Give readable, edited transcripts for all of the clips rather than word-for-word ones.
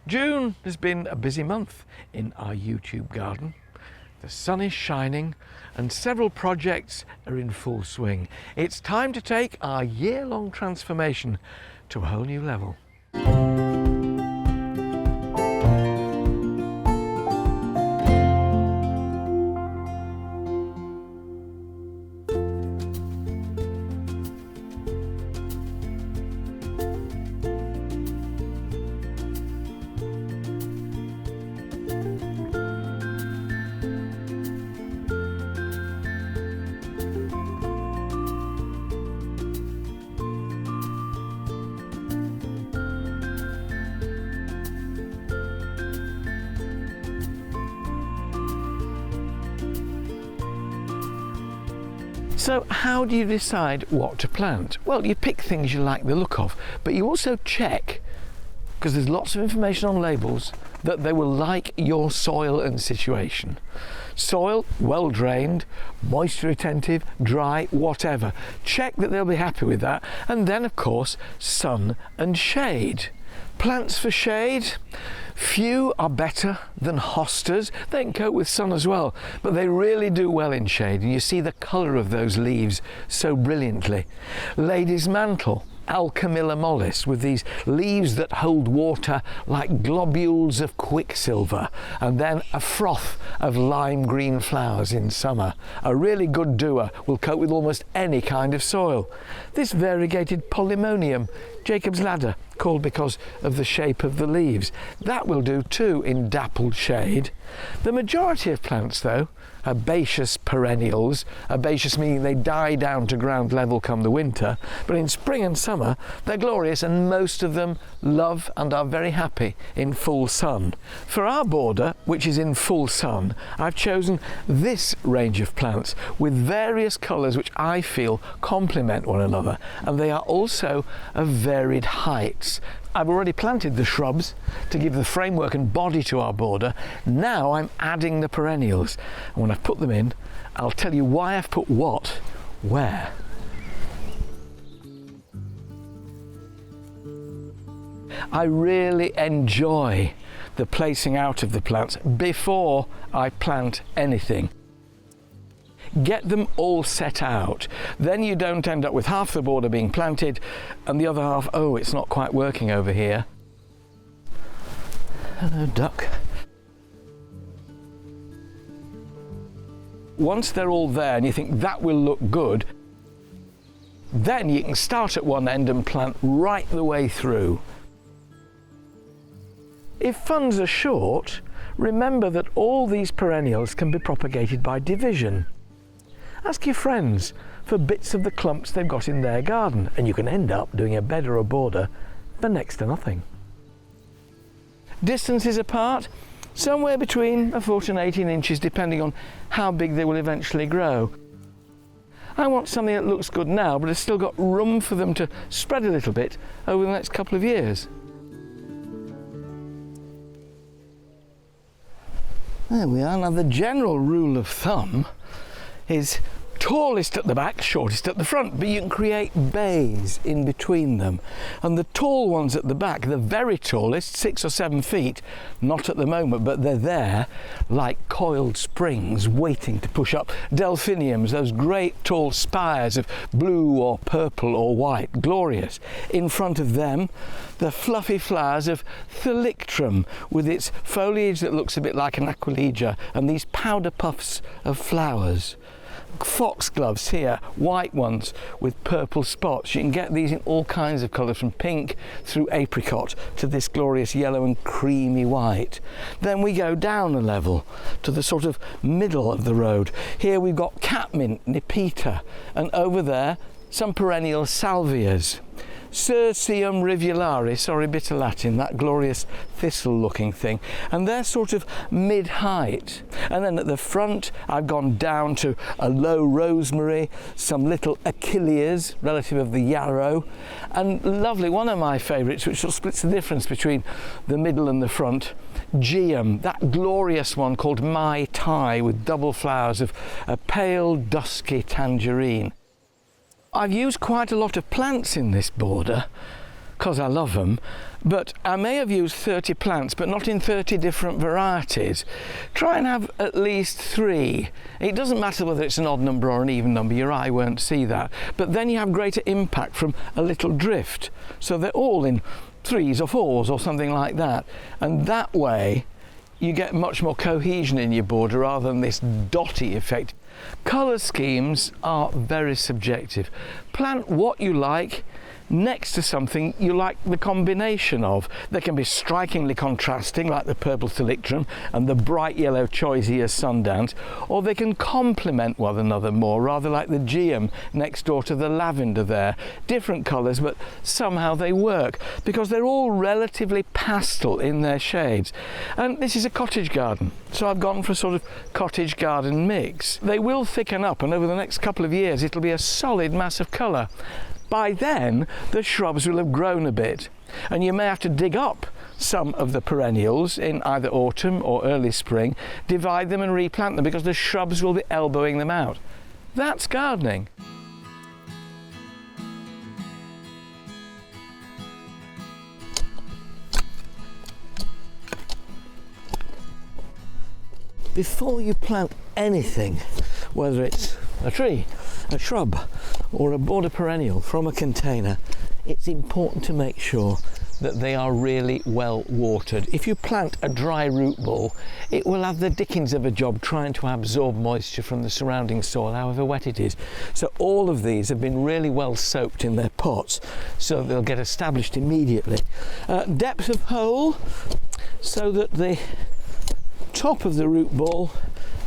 June has been a busy month in our YouTube garden. The sun is shining and several projects are in full swing. It's time to take our year-long transformation to a whole new level. So how do you decide what to plant? Well, you pick things you like the look of, but you also check, because there's lots of information on labels, that they will like your soil and situation. Soil, well drained, moisture retentive, dry, whatever. Check that they'll be happy with that. And then of course, sun and shade. Plants for shade, few are better than hostas. They can cope with sun as well, but they really do well in shade, and you see the colour of those leaves so brilliantly. Lady's mantle, Alchemilla mollis, with these leaves that hold water like globules of quicksilver, and then a froth of lime green flowers in summer. A really good doer will cope with almost any kind of soil. This variegated polemonium, Jacob's ladder, called because of the shape of the leaves, that will do too in dappled shade. The majority of plants though, herbaceous perennials, herbaceous meaning they die down to ground level come the winter, but in spring and summer they're glorious, and most of them love and are very happy in full sun. For our border, which is in full sun, I've chosen this range of plants with various colours which I feel complement one another, and they are also of varied heights. I've already planted the shrubs to give the framework and body to our border. Now I'm adding the perennials, and when I've put them in, I'll tell you why I've put what where. I really enjoy the placing out of the plants before I plant anything. Get them all set out, then you don't end up with half the border being planted and the other half, oh, it's not quite working over here. Hello, duck. Once they're all there and you think that will look good, then you can start at one end and plant right the way through. If funds are short, remember that all these perennials can be propagated by division. Ask your friends for bits of the clumps they've got in their garden, and you can end up doing a bed or a border for next to nothing. Distances apart, somewhere between a foot and 18 inches, depending on how big they will eventually grow. I want something that looks good now, but has still got room for them to spread a little bit over the next couple of years. There we are. Now the general rule of thumb is tallest at the back, shortest at the front, but you can create bays in between them. And the tall ones at the back, the very tallest, 6 or 7 feet, not at the moment, but they're there like coiled springs waiting to push up. Delphiniums, those great tall spires of blue or purple or white, glorious. In front of them, the fluffy flowers of Thalictrum with its foliage that looks a bit like an aquilegia, and these powder puffs of flowers. Foxgloves here, white ones with purple spots. You can get these in all kinds of colours, from pink through apricot to this glorious yellow and creamy white. Then we go down a level to the sort of middle of the road. Here we've got catmint, Nepeta, and over there some perennial salvias. Cirsium rivularis, sorry, bit of Latin, that glorious thistle-looking thing, and they're sort of mid-height. And then at the front, I've gone down to a low rosemary, some little achilleas, relative of the yarrow, and lovely, one of my favourites, which sort of splits the difference between the middle and the front, geum, that glorious one called Mai Tai, with double flowers of a pale, dusky tangerine. I've used quite a lot of plants in this border because I love them, but I may have used 30 plants, but not in 30 different varieties. Try and have at least 3. It doesn't matter whether it's an odd number or an even number, your eye won't see that, but then you have greater impact from a little drift. So they're all in 3s or 4s or something like that, and that way you get much more cohesion in your border rather than this dotty effect. Colour schemes are very subjective. Plant what you like next to something you like the combination of. They can be strikingly contrasting, like the purple thalictrum and the bright yellow choisy as Sundance, or they can complement one another more, rather like the geum next door to the lavender there. Different colours, but somehow they work because they're all relatively pastel in their shades. And this is a cottage garden, so I've gone for a sort of cottage garden mix. They will thicken up, and over the next couple of years it'll be a solid mass of colour. By then, the shrubs will have grown a bit, and you may have to dig up some of the perennials in either autumn or early spring, divide them and replant them because the shrubs will be elbowing them out. That's gardening. Before you plant anything, whether it's a tree, a shrub or a border perennial from a container, it's important to make sure that they are really well watered. If you plant a dry root ball, it will have the dickens of a job trying to absorb moisture from the surrounding soil, however wet it is. So all of these have been really well soaked in their pots, so they'll get established immediately. Depth of hole, so that the top of the root ball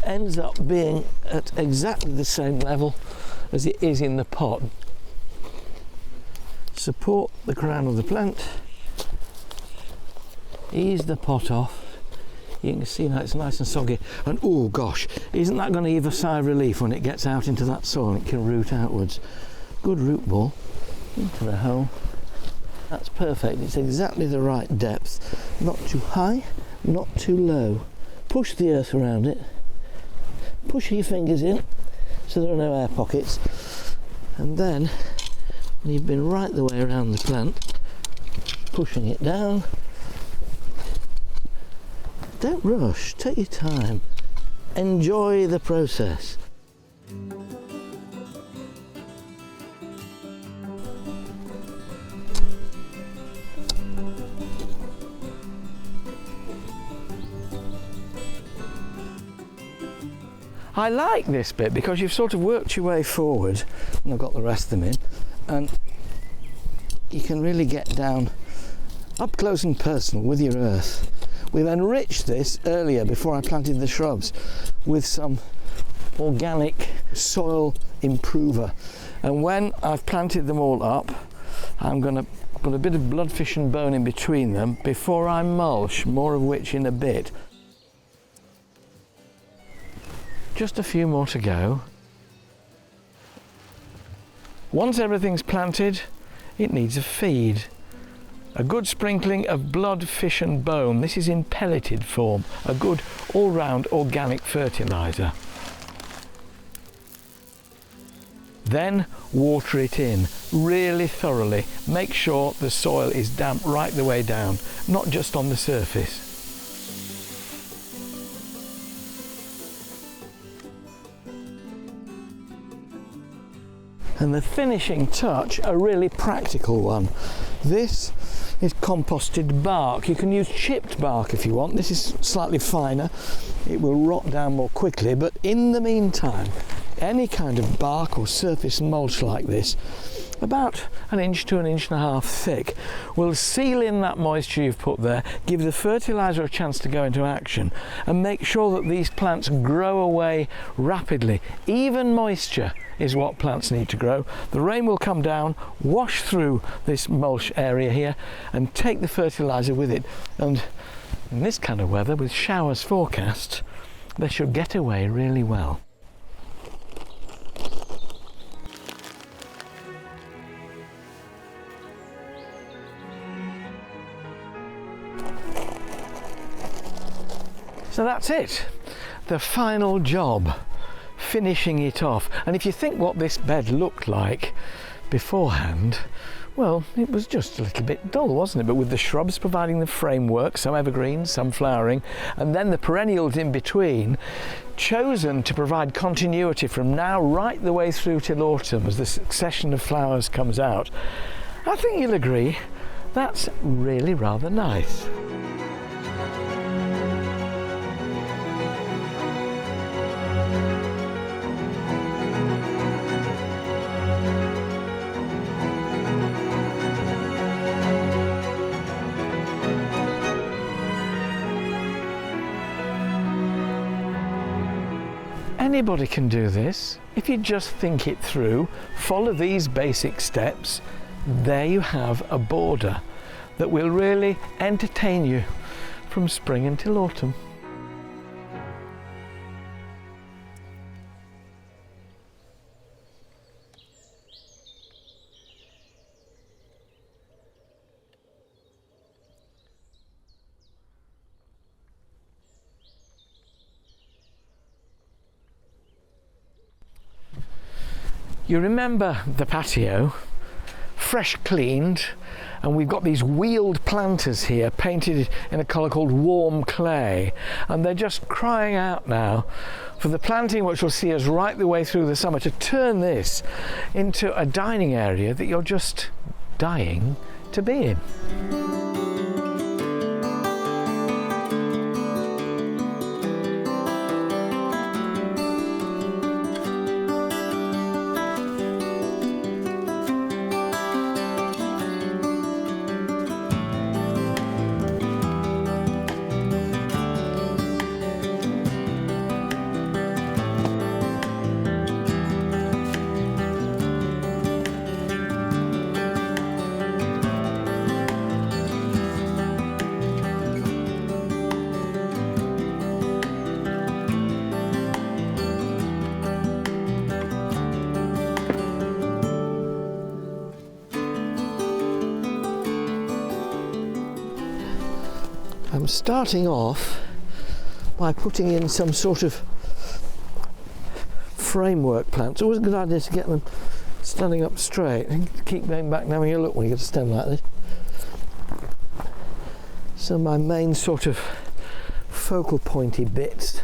ends up being at exactly the same level as it is in the pot. Support the crown of the plant, ease the pot off. You can see now it's nice and soggy, and oh gosh, isn't that going to give a sigh of relief when it gets out into that soil and it can root outwards. Good root ball into the hole. That's perfect, it's exactly the right depth, not too high, not too low. Push the earth around it, push your fingers in so there are no air pockets, and then when you've been right the way around the plant, pushing it down. Don't rush, take your time, enjoy the process. I like this bit because you've sort of worked your way forward, and I've got the rest of them in, and you can really get down up close and personal with your earth. We've enriched this earlier, before I planted the shrubs, with some organic soil improver, and when I've planted them all up, I'm going to put a bit of bloodfish and bone in between them before I mulch, more of which in a bit. Just a few more to go. Once everything's planted, it needs a feed. A good sprinkling of blood, fish and bone. This is in pelleted form, a good all-round organic fertiliser. Then water it in really thoroughly. Make sure the soil is damp right the way down, not just on the surface. And the finishing touch, a really practical one. This is composted bark. You can use chipped bark if you want. This is slightly finer. It will rot down more quickly, but in the meantime, any kind of bark or surface mulch like this, about 1 inch to 1.5 inches thick, will seal in that moisture you've put there, give the fertiliser a chance to go into action, and make sure that these plants grow away rapidly. Even moisture is what plants need to grow. The rain will come down, wash through this mulch area here, and take the fertiliser with it. And in this kind of weather, with showers forecast, they should get away really well. So that's it, the final job, finishing it off. And if you think what this bed looked like beforehand, well, it was just a little bit dull, wasn't it? But with the shrubs providing the framework, some evergreens, some flowering, and then the perennials in between, chosen to provide continuity from now right the way through till autumn as the succession of flowers comes out, I think you'll agree that's really rather nice. Anybody can do this. If you just think it through, follow these basic steps, there you have a border that will really entertain you from spring until autumn. You remember the patio, fresh cleaned, and we've got these wheeled planters here painted in a colour called warm clay, and they're just crying out now for the planting which will see us right the way through the summer to turn this into a dining area that you're just dying to be in. I'm starting off by putting in some sort of framework plants. Always a good idea to get them standing up straight and keep going back and having a look when you get a stem like this. So my main sort of focal pointy bits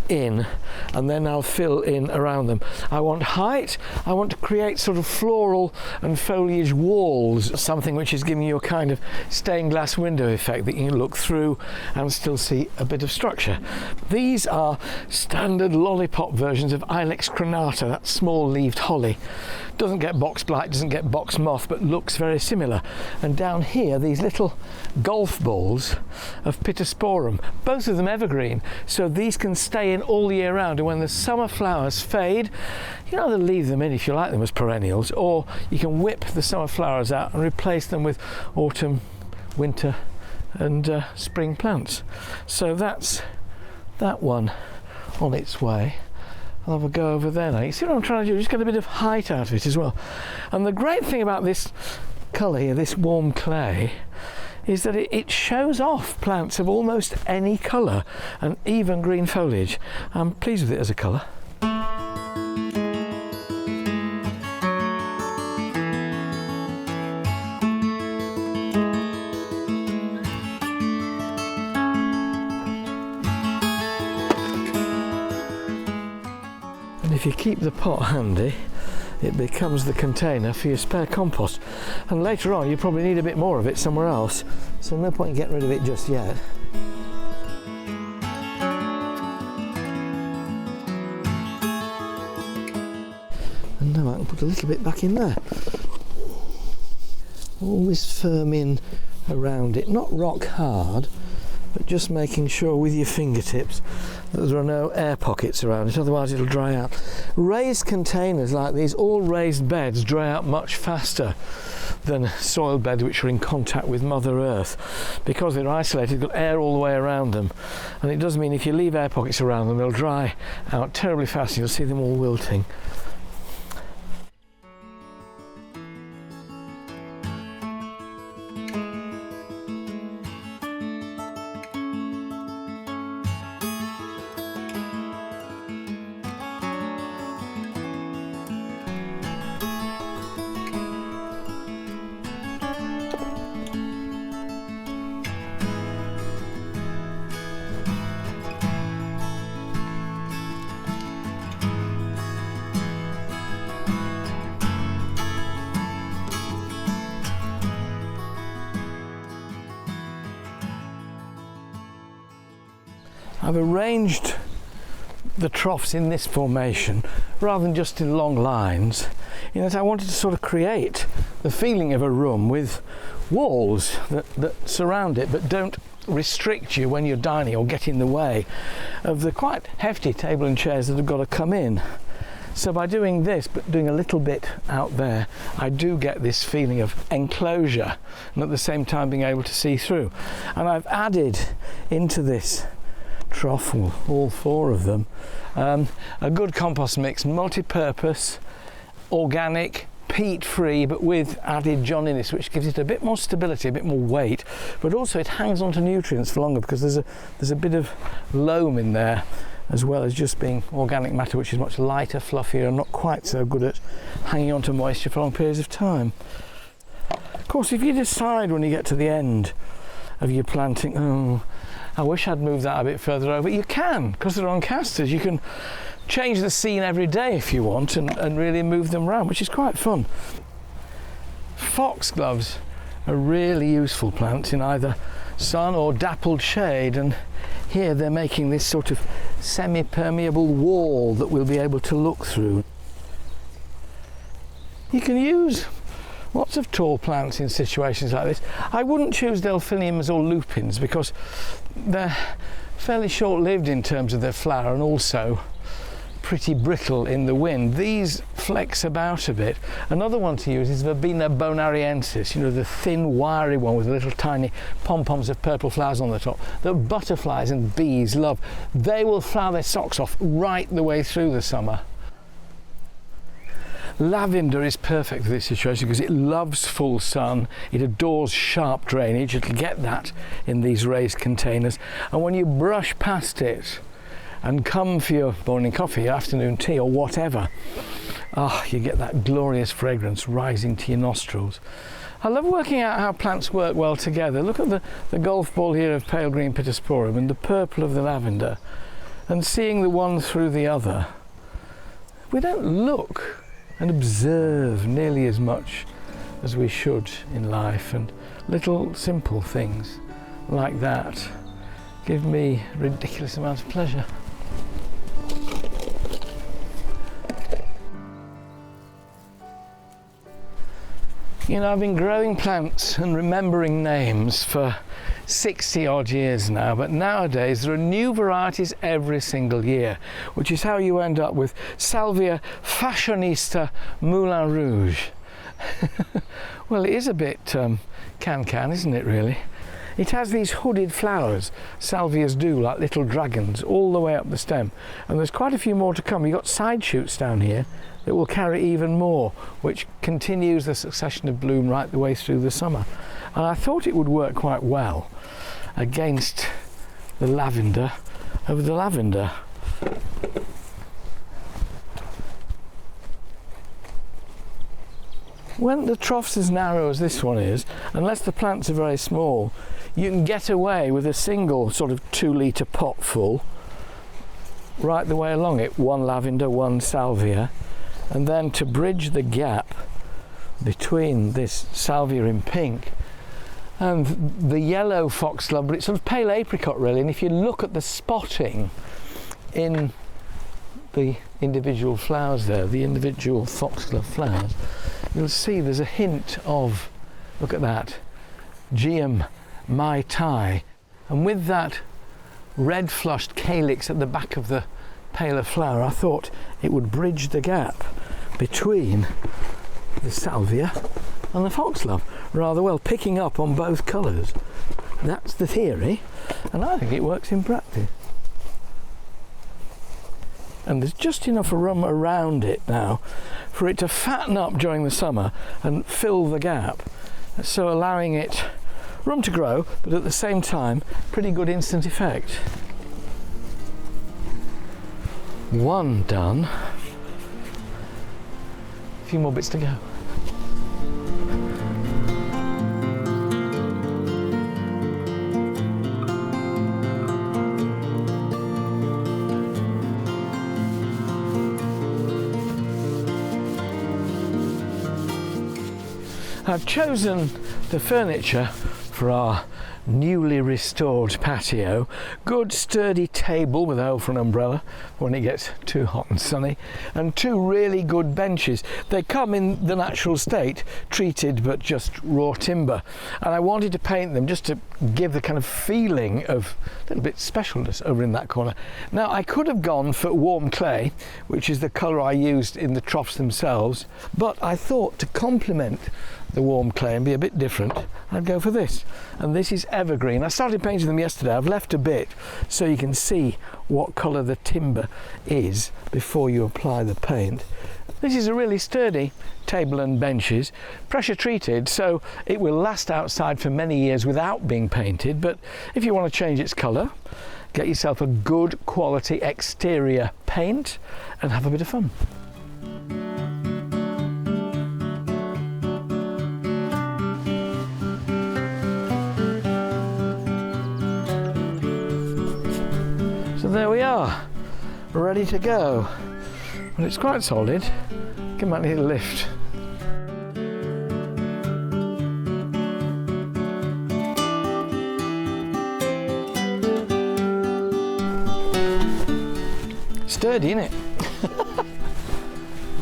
in, and then I'll fill in around them. I want height, I want to create sort of floral and foliage walls, something which is giving you a kind of stained glass window effect that you can look through and still see a bit of structure. These are standard lollipop versions of Ilex crenata, that small leaved holly. Doesn't get box blight, doesn't get box moth, but looks very similar. And down here, these little golf balls of Pittosporum, both of them evergreen, so these can stay in all year round, and when the summer flowers fade, you can either leave them in if you like them as perennials, or you can whip the summer flowers out and replace them with autumn, winter and spring plants. So that's that one on its way. I'll have a go over there now. You see what I'm trying to do? Just get a bit of height out of it as well. And the great thing about this colour here, this warm clay, is that it shows off plants of almost any colour and even green foliage. I'm pleased with it as a colour. And if you keep the pot handy, it becomes the container for your spare compost, and later on you probably need a bit more of it somewhere else, so no point in getting rid of it just yet. And now I can put a little bit back in there. Always firm in around it, not rock hard, but just making sure with your fingertips that there are no air pockets around it, otherwise it'll dry out. Raised containers like these, all raised beds, dry out much faster than soil beds which are in contact with Mother Earth, because they're isolated, got air all the way around them, and it does mean if you leave air pockets around them, they'll dry out terribly fast and you'll see them all wilting. I've arranged the troughs in this formation rather than just in long lines, in that I wanted to sort of create the feeling of a room with walls that surround it but don't restrict you when you're dining or get in the way of the quite hefty table and chairs that have got to come in. So by doing this, but doing a little bit out there, I do get this feeling of enclosure and at the same time being able to see through. And I've added into this trough, all four of them, a good compost mix, multi-purpose, organic, peat-free, but with added johnniness, which gives it a bit more stability, a bit more weight, but also it hangs on to nutrients for longer because there's a bit of loam in there, as well as just being organic matter, which is much lighter, fluffier, and not quite so good at hanging on to moisture for long periods of time. Of course, if you decide when you get to the end of your planting, oh, I wish I'd moved that a bit further over, you can, because they're on casters. You can change the scene every day if you want and really move them around, which is quite fun. Foxgloves are really useful plants in either sun or dappled shade, and here they're making this sort of semi-permeable wall that we'll be able to look through. You can use lots of tall plants in situations like this. I wouldn't choose delphiniums or lupins because they're fairly short-lived in terms of their flower and also pretty brittle in the wind. These flex about a bit. Another one to use is Verbena bonariensis, you know, the thin wiry one with little tiny pom-poms of purple flowers on the top that butterflies and bees love. They will flower their socks off right the way through the summer. Lavender is perfect for this situation because it loves full sun, it adores sharp drainage, it'll get that in these raised containers, and when you brush past it and come for your morning coffee, your afternoon tea or whatever, you get that glorious fragrance rising to your nostrils. I love working out how plants work well together. Look at the golf ball here of pale green pittosporum and the purple of the lavender, and seeing the one through the other. We don't look and observe nearly as much as we should in life, and little simple things like that give me a ridiculous amount of pleasure. You know, I've been growing plants and remembering names for 60 odd years now, but nowadays there are new varieties every single year, which is how you end up with Salvia fashionista Moulin Rouge. Well, it is a bit can-can, isn't it, really? It has these hooded flowers, salvias do, like little dragons, all the way up the stem. And there's quite a few more to come. You've got side shoots down here that will carry even more, which continues the succession of bloom right the way through the summer. And I thought it would work quite well against the lavender of the lavender. When the trough's as narrow as this one is, unless the plants are very small, you can get away with a single sort of 2-litre pot full right the way along it, one lavender, one salvia, and then to bridge the gap between this salvia in pink and the yellow foxglove, but it's sort of pale apricot really, and if you look at the spotting in the individual flowers there, the individual foxglove flowers, you'll see there's a hint of, look at that, Geum Mai Tai, and with that red flushed calyx at the back of the paler flower, I thought it would bridge the gap between the salvia and the foxglove rather well, picking up on both colours. That's the theory, and I think it works in practice. And there's just enough room around it now for it to fatten up during the summer and fill the gap, so allowing it room to grow, but at the same time pretty good instant effect. One done, a few more bits to go. I've chosen the furniture for our newly restored patio, good sturdy table with a hole for an umbrella when it gets too hot and sunny, and 2 really good benches. They come in the natural state, treated but just raw timber, and I wanted to paint them just to give the kind of feeling of a little bit specialness over in that corner. Now I could have gone for warm clay, which is the colour I used in the troughs themselves, but I thought to complement the warm clay and be a bit different, I'd go for this. And this is evergreen. I started painting them yesterday. I've left a bit so you can see what colour the timber is before you apply the paint. This is a really sturdy table and benches, pressure treated, so it will last outside for many years without being painted. But if you want to change its colour, get yourself a good quality exterior paint and have a bit of fun. So there we are, ready to go. Well, it's quite solid. It might need a lift. Sturdy, isn't it?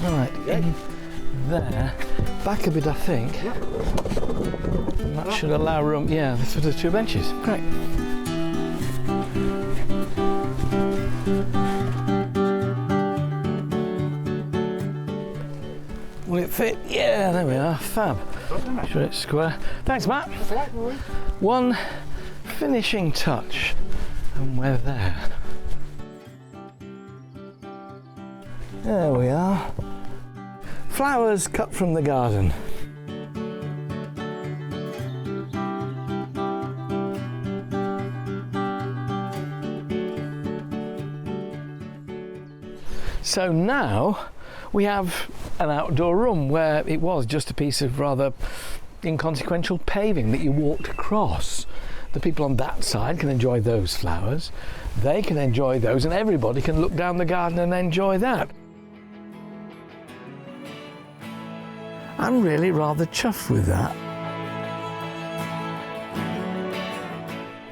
Right, in there, back a bit I think. And that should allow room, yeah, for the 2 benches. Great. Will it fit? Yeah, there we are. Fab. Sure it's square. Thanks, Matt. One finishing touch, and we're there. There we are. Flowers cut from the garden. So now we have an outdoor room where it was just a piece of rather inconsequential paving that you walked across. The people on that side can enjoy those flowers, they can enjoy those, and everybody can look down the garden and enjoy that. I'm really rather chuffed with that.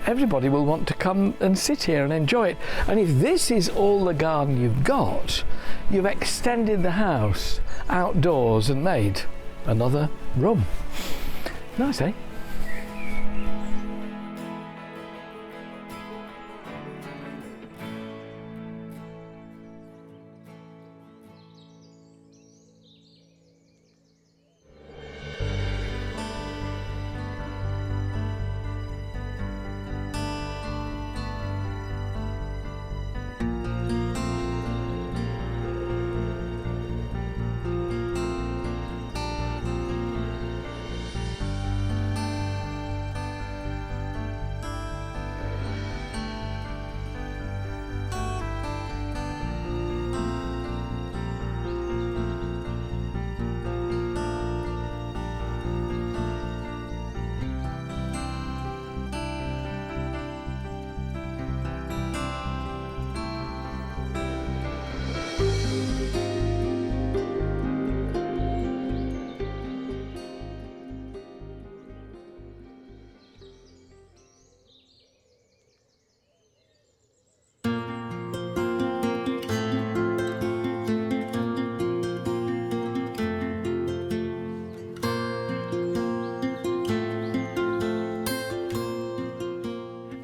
Everybody will want to come and sit here and enjoy it. And if this is all the garden you've got, you've extended the house outdoors and made another room. Nice, eh?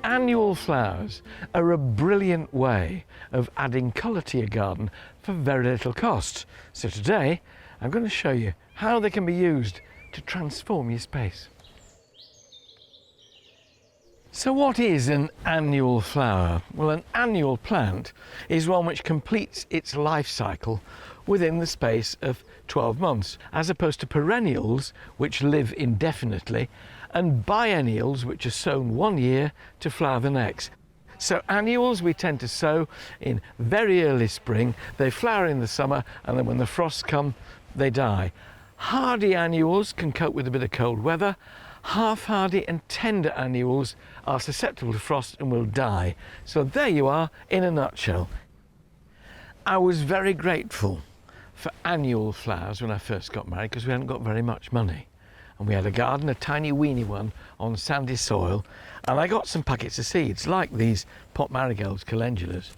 Annual flowers are a brilliant way of adding colour to your garden for very little cost. So today I'm going to show you how they can be used to transform your space. So what is an annual flower? Well, an annual plant is one which completes its life cycle within the space of 12 months, as opposed to perennials which live indefinitely, and biennials which are sown one year to flower the next. So annuals we tend to sow in very early spring, they flower in the summer, and then when the frosts come they die. Hardy annuals can cope with a bit of cold weather. Half-hardy and tender annuals are susceptible to frost and will die. So there you are in a nutshell. I was very grateful for annual flowers when I first got married because we hadn't got very much money. and we had a garden, a tiny weeny one, on sandy soil, and I got some packets of seeds, like these pot marigolds, calendulas,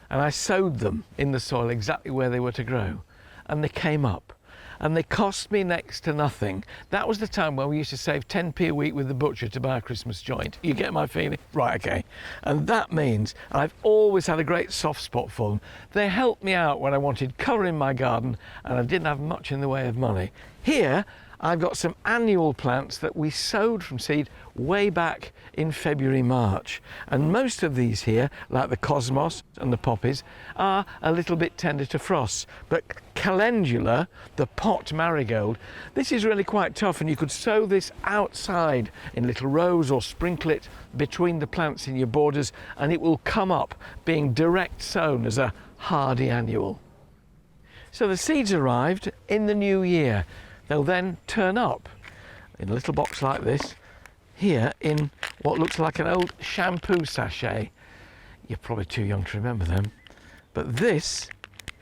and I sowed them in the soil exactly where they were to grow, and they came up. And they cost me next to nothing. That was the time when we used to save 10p a week with the butcher to buy a Christmas joint. You get my feeling? Right, okay. And that means I've always had a great soft spot for them. They helped me out when I wanted colour in my garden and I didn't have much in the way of money. Here, I've got some annual plants that we sowed from seed way back in February, March. And most of these here, like the cosmos and the poppies, are a little bit tender to frost. But calendula, the pot marigold, this is really quite tough, and you could sow this outside in little rows or sprinkle it between the plants in your borders, and it will come up being direct sown as a hardy annual. So the seeds arrived in the new year. They'll then turn up in a little box like this, here in what looks like an old shampoo sachet. You're probably too young to remember them, but this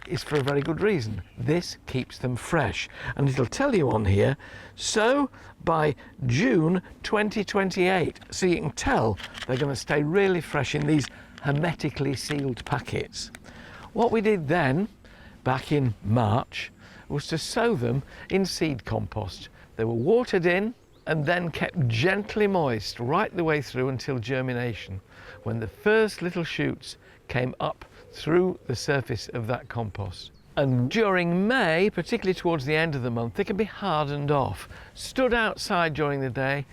is for a very good reason. This keeps them fresh, and it'll tell you on here, sow by June 2028. So you can tell they're going to stay really fresh in these hermetically sealed packets. What we did then, back in March, was to sow them in seed compost. They were watered in and then kept gently moist right the way through until germination, when the first little shoots came up through the surface of that compost. And during May, particularly towards the end of the month, they can be hardened off, stood outside during the day,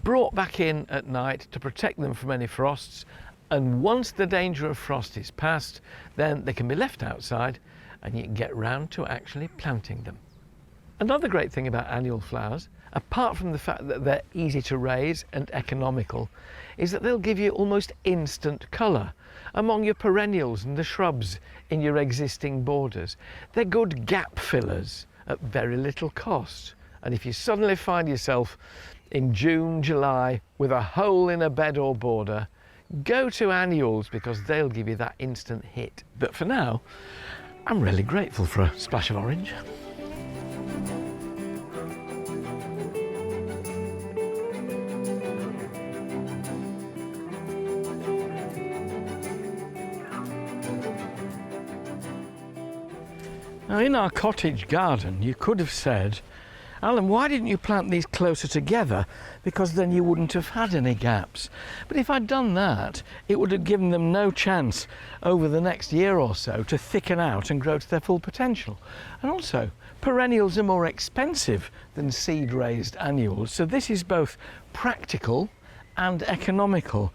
brought back in at night to protect them from any frosts, and once the danger of frost is past, then they can be left outside and you can get round to actually planting them. Another great thing about annual flowers, apart from the fact that they're easy to raise and economical, is that they'll give you almost instant colour among your perennials and the shrubs in your existing borders. They're good gap fillers at very little cost. And if you suddenly find yourself in June, July with a hole in a bed or border, go to annuals, because they'll give you that instant hit. But for now, I'm really grateful for a splash of orange. Now, in our cottage garden, you could have said, Alan, why didn't you plant these closer together? Because then you wouldn't have had any gaps. But if I'd done that, it would have given them no chance over the next year or so to thicken out and grow to their full potential. And also, perennials are more expensive than seed-raised annuals, so this is both practical and economical.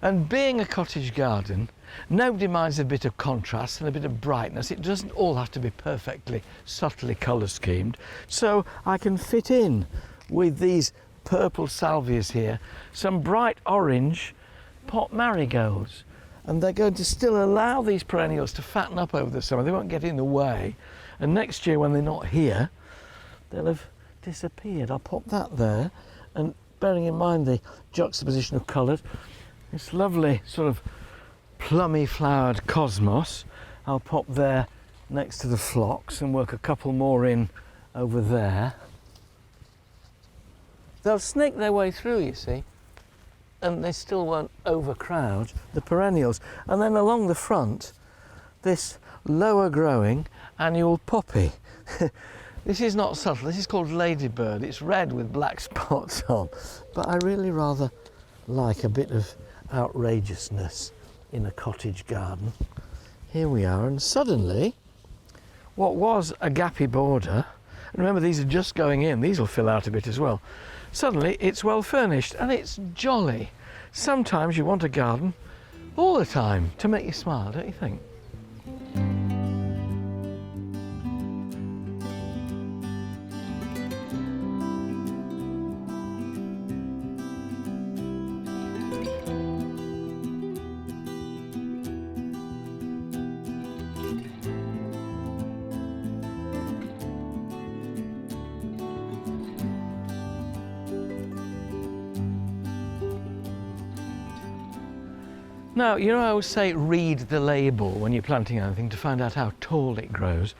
And being a cottage garden, nobody minds a bit of contrast and a bit of brightness. It doesn't all have to be perfectly, subtly colour schemed. So I can fit in with these purple salvias here, some bright orange pot marigolds. And they're going to still allow these perennials to fatten up over the summer. They won't get in the way. And next year, when they're not here, they'll have disappeared. I'll pop that there. And bearing in mind the juxtaposition of colours, this lovely sort of plummy flowered cosmos, I'll pop there next to the phlox and work a couple more in over there. They'll snake their way through, you see, and they still won't overcrowd the perennials. And then along the front, this lower growing annual poppy. This is not subtle, this is called ladybird. It's red with black spots on, but I really rather like a bit of outrageousness in a cottage garden. Here we are, and suddenly what was a gappy border, and remember these are just going in, these will fill out a bit as well, suddenly it's well furnished and it's jolly. Sometimes you want a garden all the time to make you smile, don't you think? Now, you know, I always say read the label when you're planting anything to find out how tall it grows.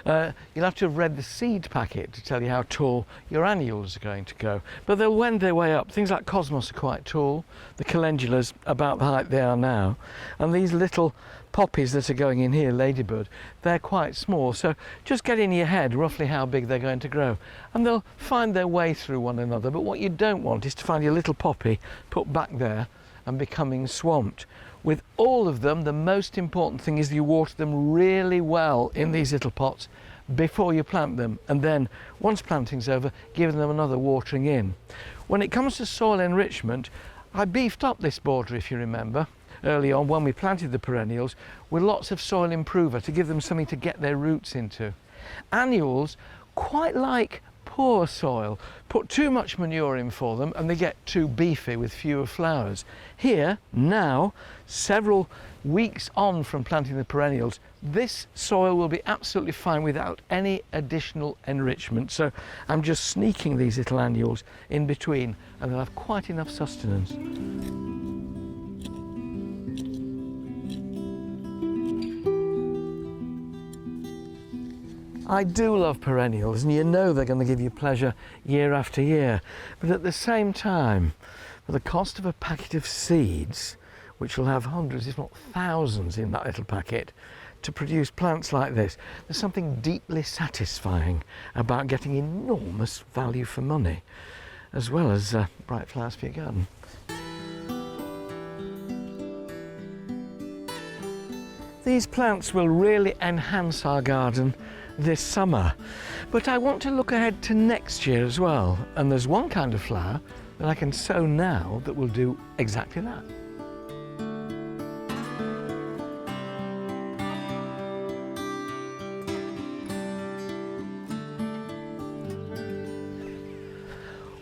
You'll have to have read the seed packet to tell you how tall your annuals are going to go. But they'll wend their way up. Things like cosmos are quite tall. The calendulas about the height they are now. And these little poppies that are going in here, ladybird, they're quite small. So just get in your head roughly how big they're going to grow. And they'll find their way through one another. But what you don't want is to find your little poppy put back there and becoming swamped. With all of them, the most important thing is you water them really well in these little pots before you plant them, and then once planting's over, give them another watering in. When it comes to soil enrichment, I beefed up this border, if you remember, early on when we planted the perennials, with lots of soil improver to give them something to get their roots into. Annuals quite like poor soil. Put too much manure in for them and they get too beefy with fewer flowers. Here, now, several weeks on from planting the perennials, this soil will be absolutely fine without any additional enrichment. So I'm just sneaking these little annuals in between and they'll have quite enough sustenance. I do love perennials, and you know they're going to give you pleasure year after year. But at the same time, for the cost of a packet of seeds, which will have hundreds, if not thousands in that little packet, to produce plants like this, there's something deeply satisfying about getting enormous value for money, as well as bright flowers for your garden. These plants will really enhance our garden this summer, but I want to look ahead to next year as well, and there's one kind of flower that I can sow now that will do exactly that.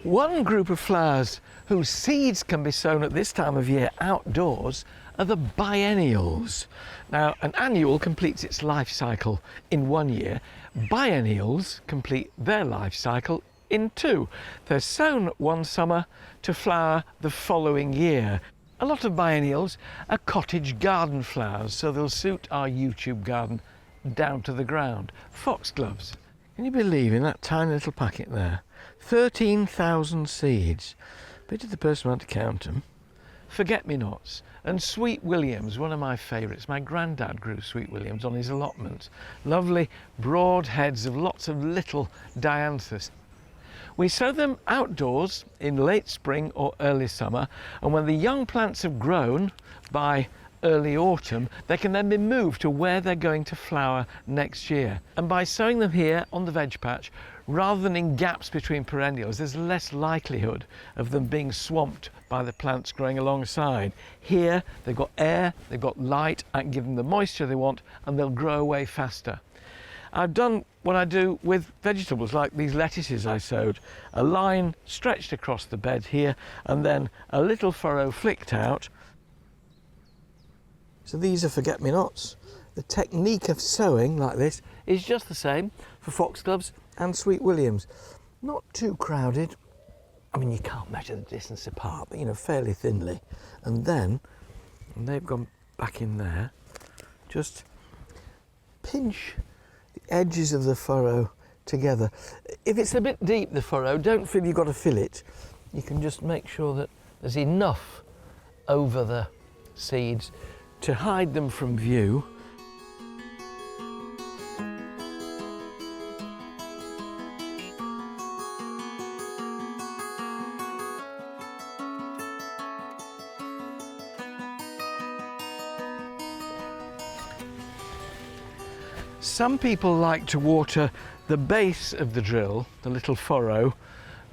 One group of flowers whose seeds can be sown at this time of year outdoors are the biennials. Now, an annual completes its life cycle in 1 year. Biennials complete their life cycle in 2. They're sown one summer to flower the following year. A lot of biennials are cottage garden flowers, so they'll suit our YouTube garden down to the ground. Foxgloves. Can you believe in that tiny little packet there? 13,000 seeds. Pity the person who had to count them. Forget-me-nots and sweet williams, one of my favourites. My granddad grew sweet williams on his allotment. Lovely broad heads of lots of little dianthus. We sow them outdoors in late spring or early summer, and when the young plants have grown by early autumn, they can then be moved to where they're going to flower next year. And by sowing them here on the veg patch, rather than in gaps between perennials, there's less likelihood of them being swamped by the plants growing alongside. Here, they've got air, they've got light, I can give them the moisture they want, and they'll grow away faster. I've done what I do with vegetables, like these lettuces I sowed. A line stretched across the bed here, and then a little furrow flicked out. So these are forget-me-nots. The technique of sowing like this is just the same for foxgloves and sweet williams. Not too crowded. I mean, you can't measure the distance apart, but you know, fairly thinly. And then, and they've gone back in there, just pinch the edges of the furrow together. If it's a bit deep, the furrow, don't feel you've got to fill it. You can just make sure that there's enough over the seeds to hide them from view. Some people like to water the base of the drill, the little furrow,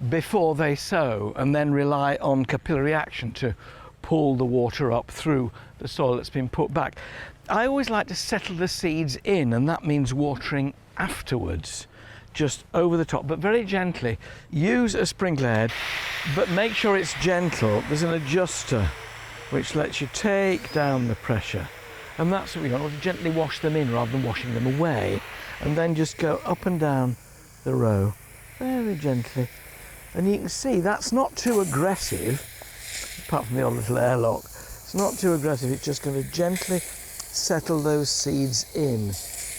before they sow, and then rely on capillary action to pull the water up through the soil that's been put back. I always like to settle the seeds in, and that means watering afterwards, just over the top, but very gently. Use a sprinkler head, but make sure it's gentle. There's an adjuster which lets you take down the pressure, and that's what we want. To gently wash them in rather than washing them away, and then just go up and down the row very gently. And you can see that's not too aggressive, apart from the odd little airlock. It's not too aggressive, it's just going to gently settle those seeds in.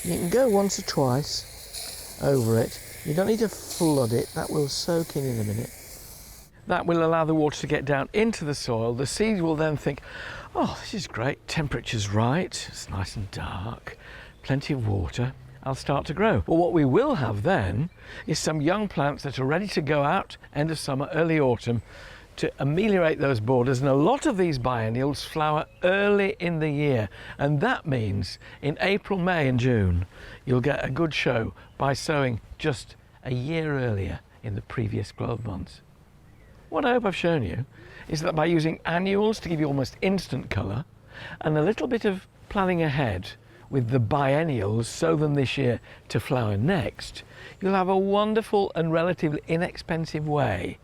You can go once or twice over it. You don't need to flood it, that will soak in a minute. That will allow the water to get down into the soil. The seeds will then think, oh, this is great, temperature's right, it's nice and dark, plenty of water, I'll start to grow. Well, what we will have then is some young plants that are ready to go out end of summer, early autumn, to ameliorate those borders. And a lot of these biennials flower early in the year. And that means in April, May and June, you'll get a good show by sowing just a year earlier in the previous 12 months. What I hope I've shown you is that by using annuals to give you almost instant colour and a little bit of planning ahead with the biennials, sow them this year to flower next, you'll have a wonderful and relatively inexpensive way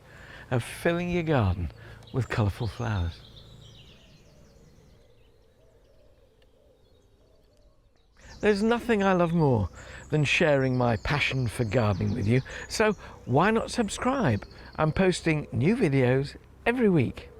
of filling your garden with colourful flowers. There's nothing I love more than sharing my passion for gardening with you, so why not subscribe? I'm posting new videos every week.